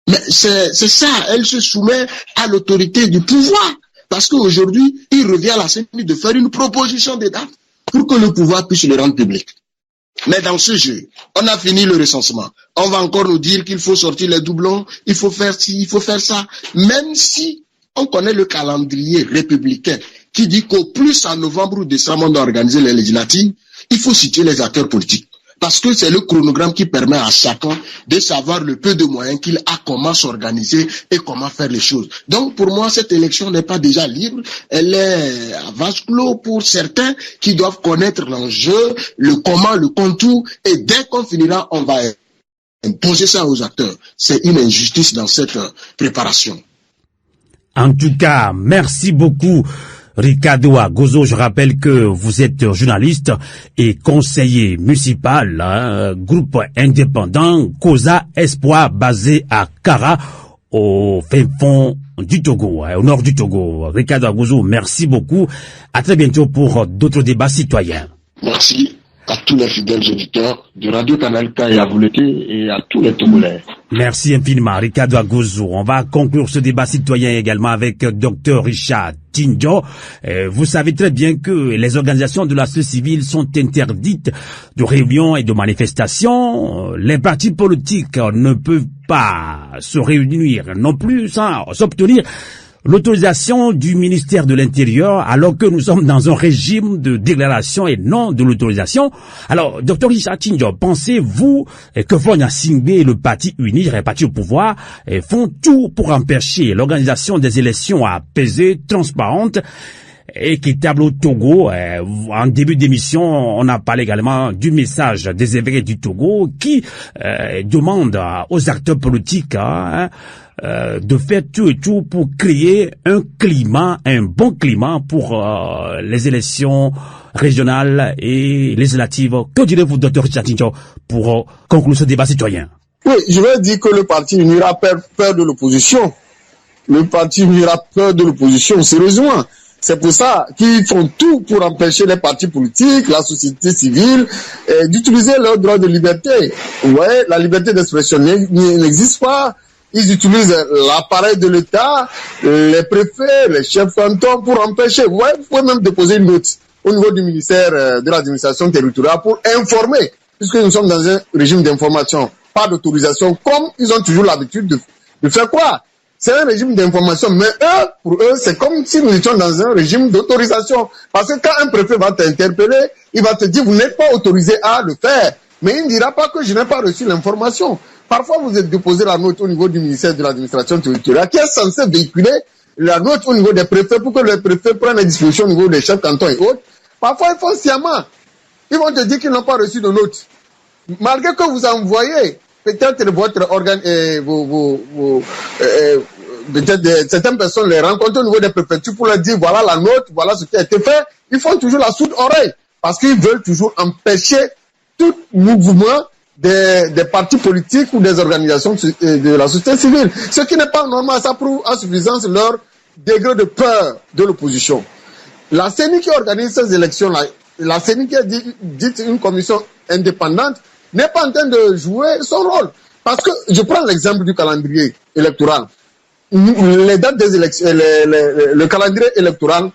mais c'est ça, elle se soumet à l'autorité du pouvoir. Parce qu'aujourd'hui, il revient à la CENI de faire une proposition de date pour que le pouvoir puisse le rendre public. Mais dans ce jeu, on a fini le recensement. On va encore nous dire qu'il faut sortir les doublons, il faut faire ci, il faut faire ça. Même si on connaît le calendrier républicain qui dit qu'au plus en novembre ou décembre on doit organiser les législatives, il faut situer les acteurs politiques. Parce que c'est le chronogramme qui permet à chacun de savoir le peu de moyens qu'il a, comment s'organiser et comment faire les choses. Donc pour moi, cette élection n'est pas déjà libre, elle est à vase clos pour certains qui doivent connaître l'enjeu, le comment, le contour, et dès qu'on finira, on va imposer ça aux acteurs. C'est une injustice dans cette préparation. En tout cas, merci beaucoup. Ricardo Agozo, je rappelle que vous êtes journaliste et conseiller municipal, groupe indépendant Causa Espoir basé à Kara, au fin fond du Togo, au nord du Togo. Ricardo Agozo, merci beaucoup. À très bientôt pour d'autres débats citoyens. Merci à tous les fidèles auditeurs de Radio Canal K et à vous et à tous les Togolais. Merci infiniment, Ricardo Agozo. On va conclure ce débat citoyen également avec Dr Richard Tindio. Vous savez très bien que les organisations de la société civile sont interdites de réunions et de manifestations. Les partis politiques ne peuvent pas se réunir non plus sans s'obtenir l'autorisation du ministère de l'Intérieur, alors que nous sommes dans un régime de déclaration et non de l'autorisation. Alors, Dr Richard Tindio, pensez-vous que Fonya Singbe et le parti uni, le parti au pouvoir, font tout pour empêcher l'organisation des élections apaisées, transparentes, équitable au Togo? En début d'émission, on a parlé également du message des évêques du Togo qui demande aux acteurs politiques de faire tout et tout pour créer un bon climat pour les élections régionales et législatives. Que direz-vous, Dr. Chatincho, pour conclure ce débat citoyen? Oui, je vais dire que le parti n'aura peur de l'opposition. Le parti n'aura peur de l'opposition, sérieusement. C'est pour ça qu'ils font tout pour empêcher les partis politiques, la société civile, d'utiliser leur droit de liberté. Vous voyez, la liberté d'expression n'existe pas. Ils utilisent l'appareil de l'État, les préfets, les chefs cantons pour empêcher. Vous voyez, vous pouvez même déposer une note au niveau du ministère de l'administration territoriale pour informer, puisque nous sommes dans un régime d'information, pas d'autorisation, comme ils ont toujours l'habitude de faire croire. C'est un régime d'information, mais pour eux, c'est comme si nous étions dans un régime d'autorisation. Parce que quand un préfet va t'interpeller, il va te dire, vous n'êtes pas autorisé à le faire. Mais il ne dira pas que je n'ai pas reçu l'information. Parfois, vous êtes déposé la note au niveau du ministère de l'administration territoriale, qui est censé véhiculer la note au niveau des préfets pour que les préfets prennent les dispositions au niveau des chefs cantons et autres. Parfois, ils font sciemment. Ils vont te dire qu'ils n'ont pas reçu de note. Malgré que vous envoyez peut-être votre organe, peut-être certaines personnes les rencontrent au niveau des préfectures pour leur dire voilà la note, voilà ce qui a été fait. Ils font toujours la sourde oreille parce qu'ils veulent toujours empêcher tout mouvement des partis politiques ou des organisations de la société civile. Ce qui n'est pas normal, ça prouve à suffisance leur degré de peur de l'opposition. La CENI qui organise ces élections-là, la CENI qui est dite une commission indépendante, n'est pas en train de jouer son rôle. Parce que je prends l'exemple du calendrier électoral. Les dates des élections, le calendrier électoral,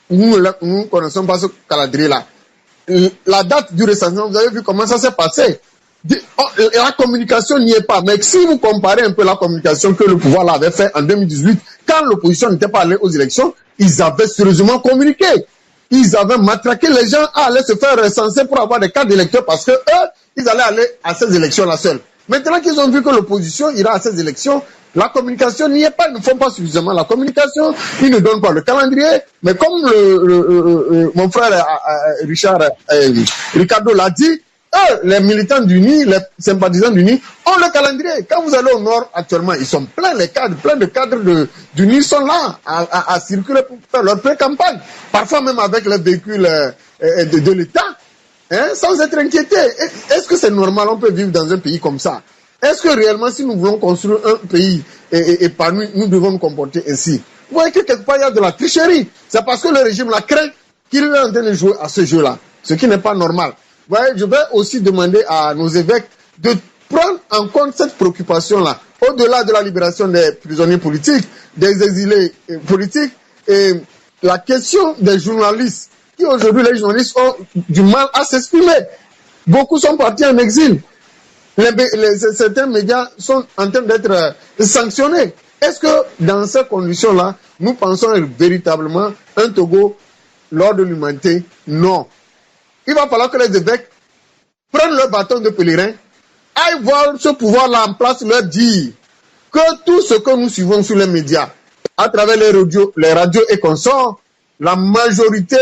nous ne connaissons pas ce calendrier-là. La date du recensement, vous avez vu comment ça s'est passé. La communication n'y est pas. Mais si vous comparez un peu la communication que le pouvoir avait fait en 2018, quand l'opposition n'était pas allée aux élections, ils avaient sérieusement communiqué. Ils avaient matraqué les gens à aller se faire recenser pour avoir des cartes d'électeurs parce que eux, ils allaient aller à ces élections-là seuls. Maintenant qu'ils ont vu que l'opposition ira à ces élections, la communication n'y est pas, ils ne font pas suffisamment la communication, ils ne donnent pas le calendrier, mais comme mon frère Ricardo l'a dit, eux, les militants d'UNI, les sympathisants d'UNI, ont le calendrier. Quand vous allez au nord, actuellement, ils sont plein de cadres d'UNI sont là à circuler pour faire leur pré-campagne. Parfois même avec les véhicules de l'État, sans être inquiétés. Est-ce que c'est normal, on peut vivre dans un pays comme ça? Est-ce que réellement, si nous voulons construire un pays épanoui, nous devons nous comporter ainsi? Vous voyez que quelque part, il y a de la tricherie. C'est parce que le régime la craint qu'il est en train de jouer à ce jeu-là, ce qui n'est pas normal. Vous voyez, je vais aussi demander à nos évêques de prendre en compte cette préoccupation-là, au-delà de la libération des prisonniers politiques, des exilés politiques, et la question des journalistes, qui aujourd'hui, les journalistes ont du mal à s'exprimer. Beaucoup sont partis en exil. Certains médias sont en train d'être sanctionnés. Est-ce que dans ces conditions-là, nous pensons véritablement un Togo lors de l'humanité? Non. Il va falloir que les évêques prennent leur bâton de pèlerin, aillent voir ce pouvoir-là en place, leur dire que tout ce que nous suivons sur les médias, à travers les radios et consorts, la majorité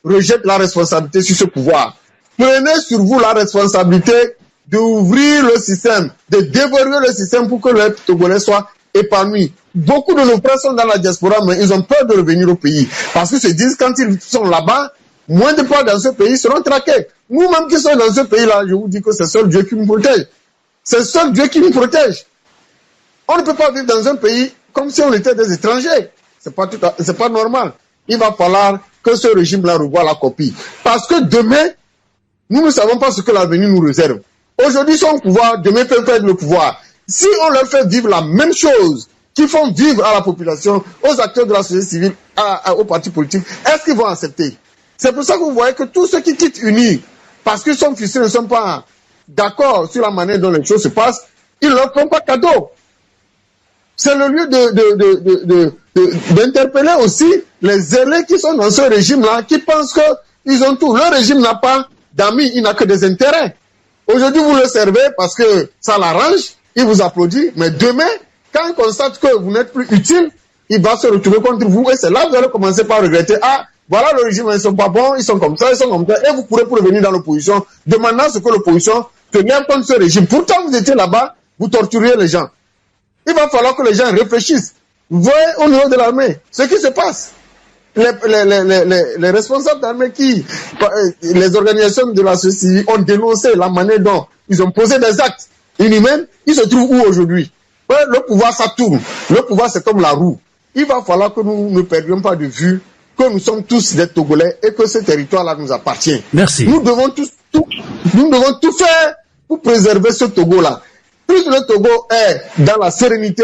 rejette la responsabilité sur ce pouvoir. Prenez sur vous la responsabilité d'ouvrir le système, de déverrouiller le système pour que les Togolais soient épanouis. Beaucoup de nos frères sont dans la diaspora, mais ils ont peur de revenir au pays. Parce qu'ils se disent, quand ils sont là-bas, moins de fois dans ce pays seront traqués. Nous-mêmes qui sommes dans ce pays-là, je vous dis que c'est seul Dieu qui nous protège. C'est seul Dieu qui nous protège. On ne peut pas vivre dans un pays comme si on était des étrangers. C'est pas normal. Il va falloir que ce régime-là revoie la copie. Parce que demain, nous ne savons pas ce que l'avenir nous réserve. Aujourd'hui, ils sont au pouvoir, demain ils peuvent perdre le pouvoir. Si on leur fait vivre la même chose qu'ils font vivre à la population, aux acteurs de la société civile, aux partis politiques, est-ce qu'ils vont accepter? C'est pour ça que vous voyez que tous ceux qui quittent UNI, parce qu'ils sont frustrés, ne sont pas d'accord sur la manière dont les choses se passent, ils ne leur font pas cadeau. C'est le lieu d'interpeller aussi les zélés qui sont dans ce régime-là, qui pensent qu'ils ont tout. Le régime n'a pas d'amis, il n'a que des intérêts. Aujourd'hui, vous le servez parce que ça l'arrange, il vous applaudit, mais demain, quand il constate que vous n'êtes plus utile, il va se retrouver contre vous, et c'est là que vous allez commencer par regretter, voilà le régime, ils ne sont pas bons, ils sont comme ça, et vous pourrez revenir dans l'opposition, demandant ce que l'opposition se lève contre ce régime. Pourtant, vous étiez là-bas, vous torturiez les gens. Il va falloir que les gens réfléchissent. Vous voyez au niveau de l'armée ce qui se passe. Les responsables d'armée les organisations de la société ont dénoncé la manière dont ils ont posé des actes inhumains. Ils se trouvent où aujourd'hui? Le pouvoir, ça tourne. Le pouvoir, c'est comme la roue. Il va falloir que nous ne perdions pas de vue que nous sommes tous des Togolais et que ce territoire-là nous appartient. Merci. Nous devons tout faire pour préserver ce Togo-là. Plus le Togo est dans la sérénité,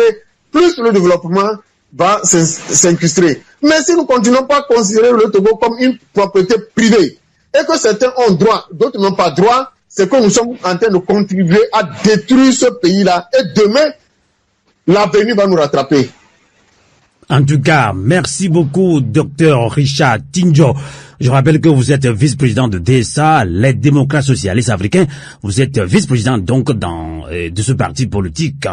plus le développement va s'incruster. Mais si nous continuons pas à considérer le Togo comme une propriété privée et que certains ont droit, d'autres n'ont pas droit, c'est que nous sommes en train de contribuer à détruire ce pays-là. Et demain, l'avenir va nous rattraper. En tout cas, merci beaucoup, Dr Richard Tinjo. Je rappelle que vous êtes vice-président de DSA, les démocrates socialistes africains. Vous êtes vice-président donc de ce parti politique.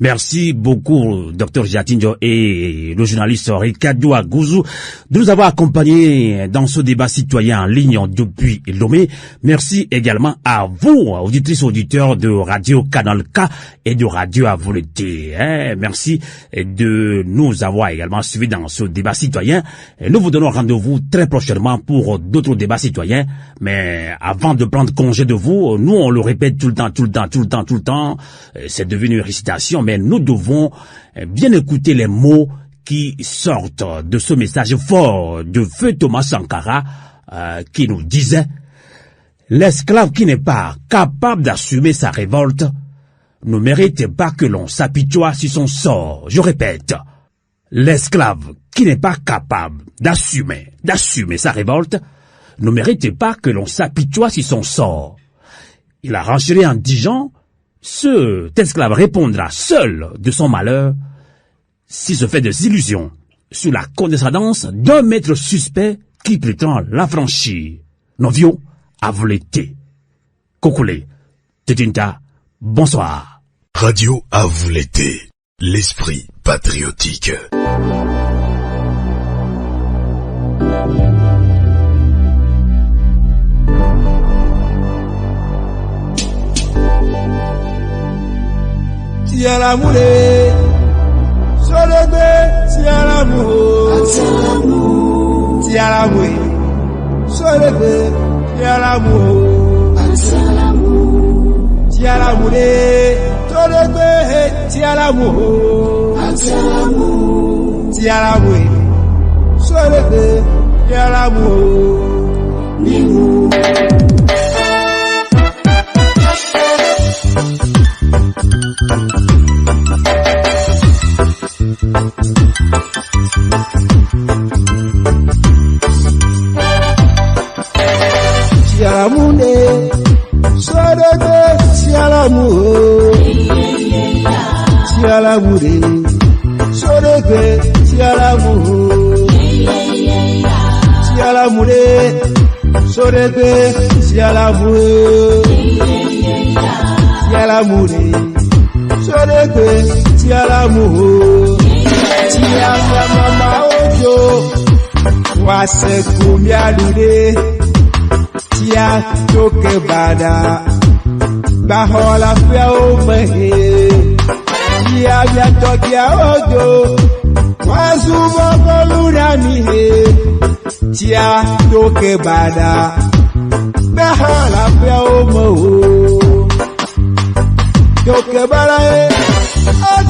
Merci beaucoup, Dr Richard Tinjo et le journaliste Ricardo Agouzou de nous avoir accompagnés dans ce débat citoyen en ligne depuis Lomé. Merci également à vous, auditrices, auditeurs de Radio Canal K et de Radio à volonté. Merci de nous avoir également suivis dans ce débat citoyen. Nous vous donnons rendez-vous très prochainement pour d'autres débats citoyens, mais avant de prendre congé de vous, nous on le répète tout le temps, c'est devenu une récitation, mais nous devons bien écouter les mots qui sortent de ce message fort de feu Thomas Sankara qui nous disait: l'esclave qui n'est pas capable d'assumer sa révolte ne mérite pas que l'on s'apitoie sur son sort. Je répète, l'esclave qui n'est pas capable d'assumer sa révolte ne mérite pas que l'on s'apitoie sur son sort. Il a renchéri en disant: cet esclave répondra seul de son malheur s'il se fait des illusions sur la condescendance d'un maître suspect qui prétend l'affranchir. Novio a volété. Kokole, Tetinta, bonsoir. Radio à vous l'été, l'esprit patriotique. Tialamule, Solebe, Tialamule, Tialamule, Solebe, Tialamule, Tialamule, Solebe, Tialamule, Tialamule, Solebe, Tialamule. Tialamune, Sorede, Tialamune, Tialamune, Sorede, Tialamune, Tialamune, Sorede, Tialamune, Tialamune, Sorede, Tialamune, Tialamama ojo, wase kumyalude. Tia toke bada, bahola fia omehe. Tia bia tokia ojo, wazubo koluna mihe. Tia toke bada, bahola fia omehe. Toke bada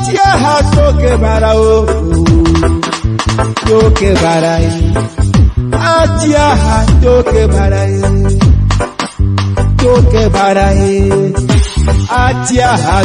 tia ha toke bada o. Toke bada Atia ha toke baraye, atia ha